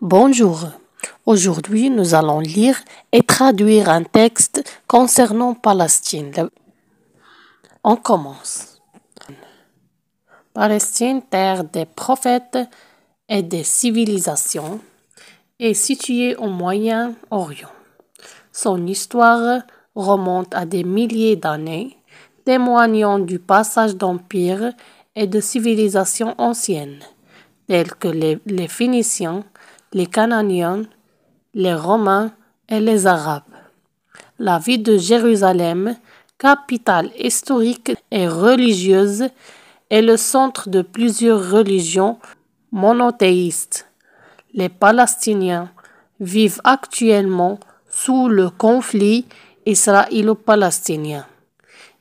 Bonjour. Aujourd'hui, nous allons lire et traduire un texte concernant Palestine. On commence. Palestine, terre des prophètes et des civilisations, est située au Moyen-Orient. Son histoire remonte à des milliers d'années, témoignant du passage d'empires et de civilisations anciennes, telles que les Phéniciens, les Cananéens, les Romains et les Arabes. La ville de Jérusalem, capitale historique et religieuse, est le centre de plusieurs religions monothéistes. Les Palestiniens vivent actuellement sous le conflit israélo-palestinien.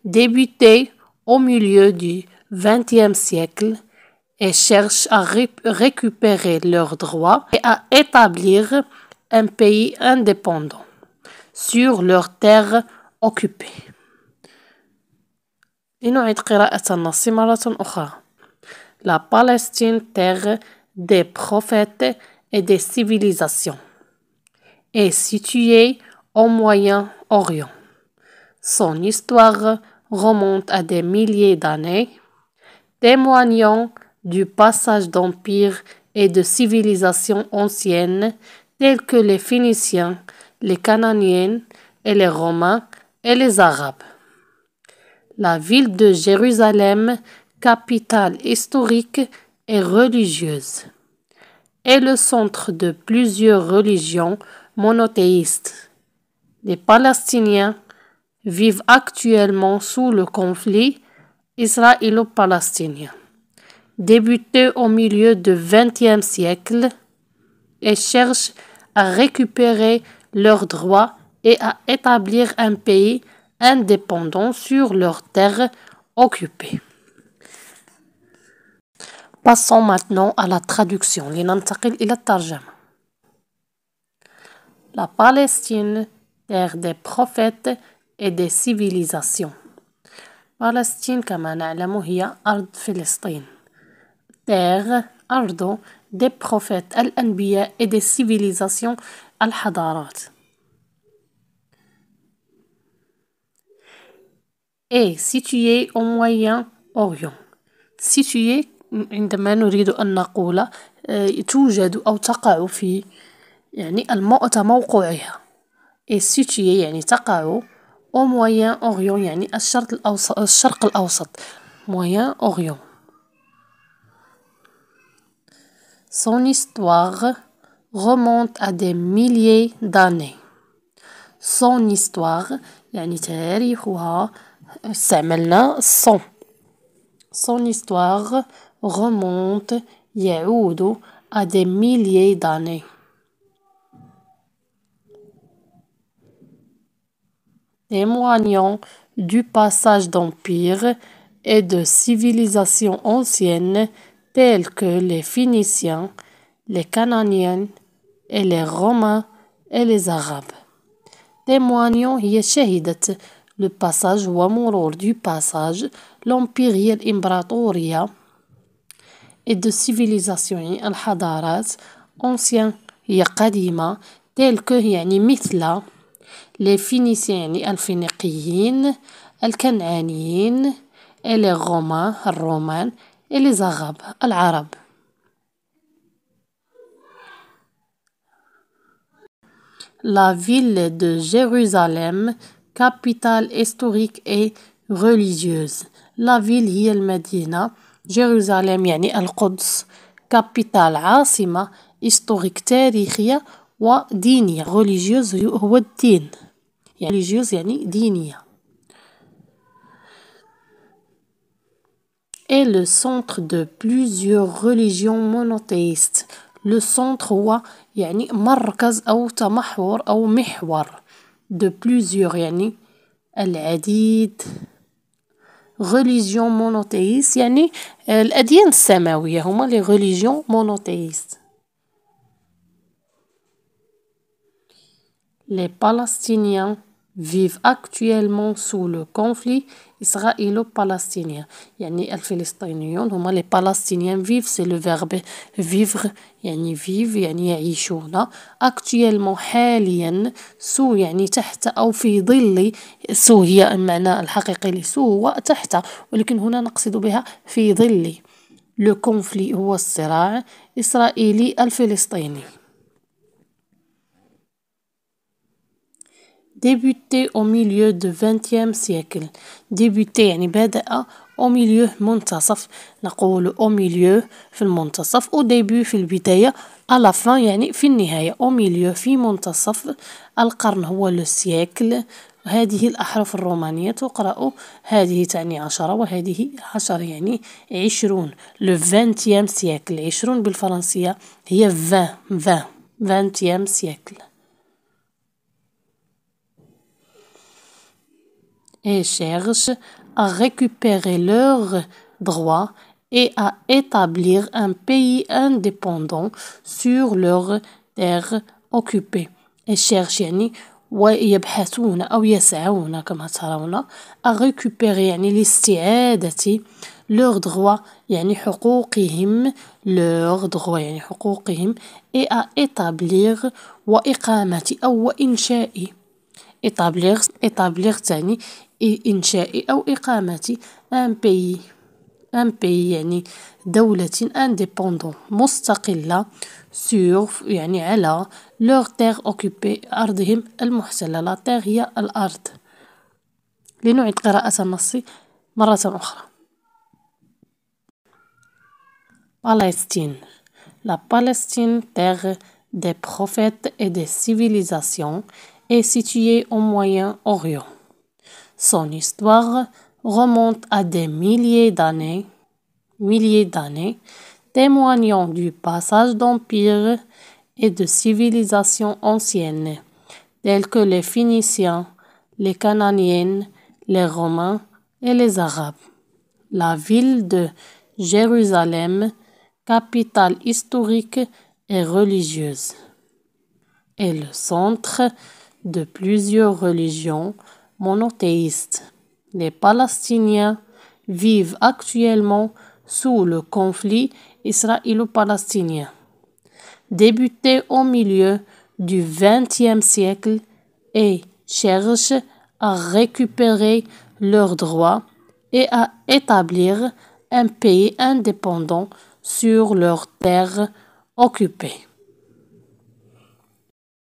Débuté au milieu du XXe siècle, et cherchent à récupérer leurs droits et à établir un pays indépendant sur leurs terres occupées. لنعيد قراءة النص مرة أخرى. La Palestine, terre des prophètes et des civilisations, est située au Moyen-Orient. Son histoire remonte à des milliers d'années, témoignant du passage d'empires et de civilisations anciennes telles que les Phéniciens, les Cananéens et les Romains et les Arabes. La ville de Jérusalem, capitale historique et religieuse, est le centre de plusieurs religions monothéistes. Les Palestiniens vivent actuellement sous le conflit israélo-palestinien, débuté au milieu du XXe siècle, et cherchent à récupérer leurs droits et à établir un pays indépendant sur leurs terres occupées. Passons maintenant à la traduction. لننتقل إلى الترجمة. La Palestine, terre des prophètes et des civilisations. Palestine كما نعلم هي أرض فلسطين. Terre, أرض des prophètes, الأنبياء et des civilisations, الحضارات. Est située au Moyen-Orient. Située عندما نريد أن نقول توجد أو تقع في يعني موقعها. Est située يعني تقع au Moyen-Orient يعني الشرق الأوسط. Moyen-Orient. Son histoire remonte à des milliers d'années. Son histoire يعني تاريخها استعملنا son. Son histoire remonte يعود à des milliers d'années. Témoignant du passage d'empires et de civilisations anciennes telles que les Phéniciens, les Cananéens et les Romains et les Arabes. Témoignant هي شهدت le passage ومرور du passage l'empire هي الإمبراطورية et de civilisation يعني الحضارات ancien هي قديمة telles que يعني مثل les Phéniciens يعني الفينيقيين الكنعانيين et les Romains الرومان et les Arabes العرب. La ville de Jérusalem, capitale historique et religieuse. La ville هي المدينة. Jérusalem يعني القدس. capitale عاصمة. historique تاريخية ودينية. religieuse هو الدين. يعني religieuse يعني دينية. Est le centre de plusieurs religions monothéistes. Le centre هو يعني مركز أو تمحور أو محور de plusieurs يعني العديد. religion monothéiste يعني الأديان السماوية هما les religions monothéistes. Les Palestiniens vivent actuellement sous le conflit israélo-palestinien. يعني الفلسطينيون هما les Palestiniens vivent, c'est le verbe vivre يعني vivre يعني يعيشون. actuellement حاليا sous يعني تحت أو في ظل. sous هي المعنى الحقيقي لسous هو تحت، ولكن هنا نقصد بها في ظل. le conflit هو الصراع الإسرائيلي الفلسطيني. débuté au milieu du XXe siècle. débuté يعني بدأ au milieu منتصف، نقول au milieu في المنتصف، au début في البداية، à la fin يعني في النهاية. au milieu في منتصف القرن هو le siècle. هذه الأحرف الرومانية تقرأ، هذه تعني 10 وهذه 10 يعني 20. le XXe siècle 20 بالفرنسية هي 20 20e siècle. et cherchent à récupérer leurs droits et à établir un pays indépendant sur leurs terres occupées. et cherchent يعني ويبحثون أو يسعون كما ترون à récupérer يعني لاستعادة leurs droits يعني حقوقهم leurs droits يعني حقوقهم et à établir وإقامة أو وإنشاء établir تعني إنشاء أو إقامة un pays يعني دولة indépendant مستقلة sur يعني على leur terre occupée أرضهم المحتلة. la terre هي الأرض. لنعيد قراءة النص مرة أخرى. Palestine. La Palestine, terre des prophètes et des civilisations, est située au Moyen-Orient. Son histoire remonte à des milliers d'années, témoignant du passage d'empires et de civilisations anciennes, telles que les Phéniciens, les Cananéens, les Romains et les Arabes. La ville de Jérusalem, capitale historique et religieuse, est le centre de plusieurs religions monothéistes. Les Palestiniens vivent actuellement sous le conflit israélo-palestinien. Débuté au milieu du XXe siècle et cherchent à récupérer leurs droits et à établir un pays indépendant sur leurs terres occupées.